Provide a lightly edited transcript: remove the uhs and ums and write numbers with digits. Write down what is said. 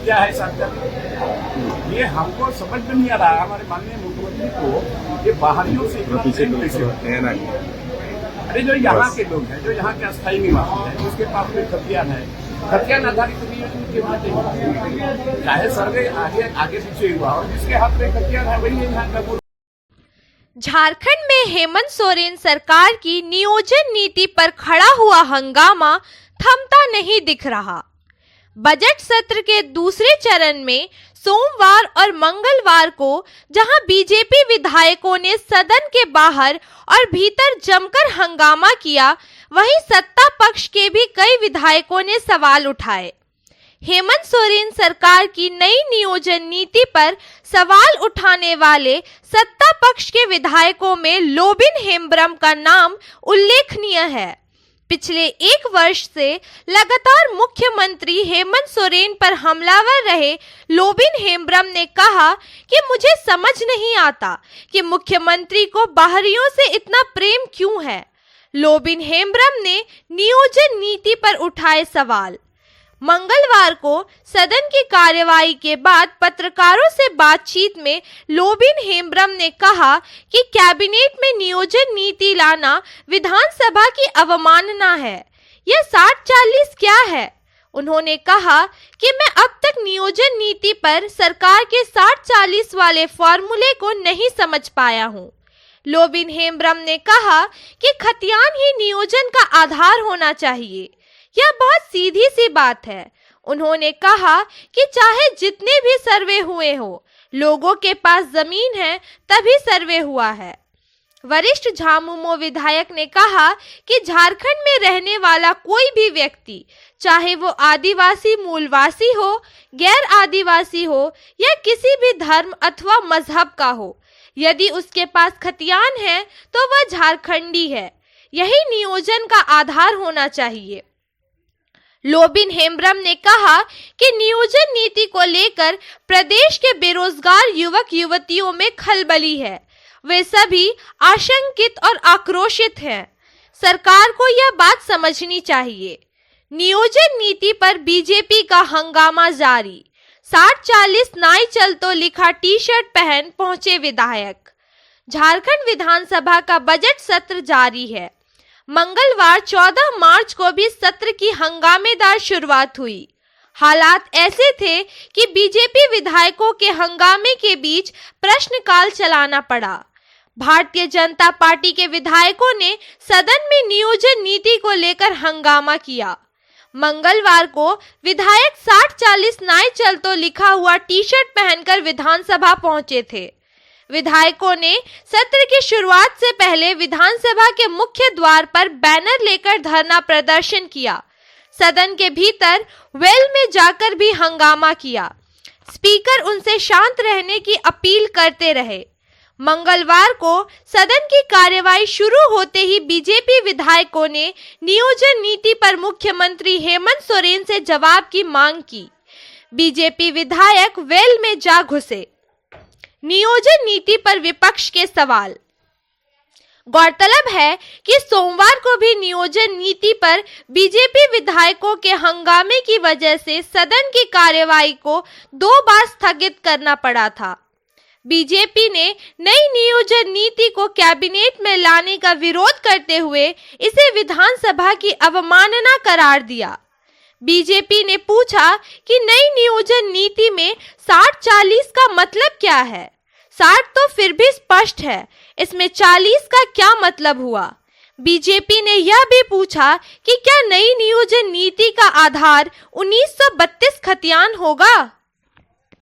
क्या है साथ ये हमको समझ में नहीं आ रहा। हमारे माननीय मुख्यमंत्री को ये बाहरियों से इतना प्रेम कैसे होता है? अरे जो यहाँ के लोग हैं, जो यहाँ के अस्थायी निवासी हैं, जिसके पास कोई खतियान है, खतियान आधारित नियोजन के बात चाहे सर्वे आगे पीछे हुआ और जिसके हाथ में खतियान है वही यहाँ का। झारखंड में हेमंत सोरेन सरकार की नियोजन नीति पर खड़ा हुआ हंगामा थमता नहीं दिख रहा। बजट सत्र के दूसरे चरण में सोमवार और मंगलवार को जहां बीजेपी विधायकों ने सदन के बाहर और भीतर जमकर हंगामा किया, वहीं सत्ता पक्ष के भी कई विधायकों ने सवाल उठाए। हेमंत सोरेन सरकार की नई नियोजन नीति पर सवाल उठाने वाले सत्ता पक्ष के विधायकों में लोबिन हेम्ब्रम का नाम उल्लेखनीय है। पिछले एक वर्ष से लगातार मुख्यमंत्री हेमंत सोरेन पर हमलावर रहे लोबिन हेम्ब्रम ने कहा कि मुझे समझ नहीं आता कि मुख्यमंत्री को बाहरियों से इतना प्रेम क्यों है। लोबिन हेम्ब्रम ने नियोजन नीति पर उठाए सवाल। मंगलवार को सदन की कार्यवाही के बाद पत्रकारों से बातचीत में लोबिन हेम्ब्रम ने कहा कि कैबिनेट में नियोजन नीति लाना विधानसभा की अवमानना है। यह 60-40 क्या है? उन्होंने कहा कि मैं अब तक नियोजन नीति पर सरकार के 60-40 वाले फॉर्मूले को नहीं समझ पाया हूँ। लोबिन हेम्ब्रम ने कहा कि खतियान ही नियोजन का आधार होना चाहिए। यह बहुत सीधी सी बात है। उन्होंने कहा कि चाहे जितने भी सर्वे हुए हो, लोगों के पास जमीन है तभी सर्वे हुआ है। वरिष्ठ झामुमो विधायक ने कहा कि झारखंड में रहने वाला कोई भी व्यक्ति, चाहे वो आदिवासी मूलवासी हो, गैर आदिवासी हो या किसी भी धर्म अथवा मजहब का हो, यदि उसके पास खतियान है तो वह झारखंडी है। यही नियोजन का आधार होना चाहिए। लोबिन हेम्ब्रम ने कहा कि नियोजन नीति को लेकर प्रदेश के बेरोजगार युवक युवतियों में खलबली है। वे सभी आशंकित और आक्रोशित हैं। सरकार को यह बात समझनी चाहिए। नियोजन नीति पर बीजेपी का हंगामा जारी। 60-40 नाई चल तो लिखा टी शर्ट पहन पहुंचे विधायक। झारखंड विधानसभा का बजट सत्र जारी है। मंगलवार 14 मार्च को भी सत्र की हंगामेदार शुरुआत हुई। हालात ऐसे थे कि बीजेपी विधायकों के हंगामे के बीच प्रश्नकाल चलाना पड़ा। भारतीय जनता पार्टी के विधायकों ने सदन में नियोजन नीति को लेकर हंगामा किया। मंगलवार को विधायक 60-40 नाई चल तो लिखा हुआ टी शर्ट पहनकर विधानसभा पहुंचे थे। विधायकों ने सत्र की शुरुआत से पहले विधानसभा के मुख्य द्वार पर बैनर लेकर धरना प्रदर्शन किया। सदन के भीतर वेल में जाकर भी हंगामा किया। स्पीकर उनसे शांत रहने की अपील करते रहे। मंगलवार को सदन की कार्यवाही शुरू होते ही बीजेपी विधायकों ने नियोजन नीति पर मुख्यमंत्री हेमंत सोरेन से जवाब की मांग की। बीजेपी विधायक वेल में जा घुसे। नियोजन नीति पर विपक्ष के सवाल। गौरतलब है कि सोमवार को भी नियोजन नीति पर बीजेपी विधायकों के हंगामे की वजह से सदन की कार्यवाही को 2 बार स्थगित करना पड़ा था। बीजेपी ने नई नियोजन नीति को कैबिनेट में लाने का विरोध करते हुए इसे विधानसभा की अवमानना करार दिया। बीजेपी ने पूछा कि नई नियोजन नीति में 60-40 का मतलब क्या है? 60 तो फिर भी स्पष्ट है, इसमें 40 का क्या मतलब हुआ? बीजेपी ने यह भी पूछा कि क्या नई नियोजन नीति का आधार 1932 खतियान होगा?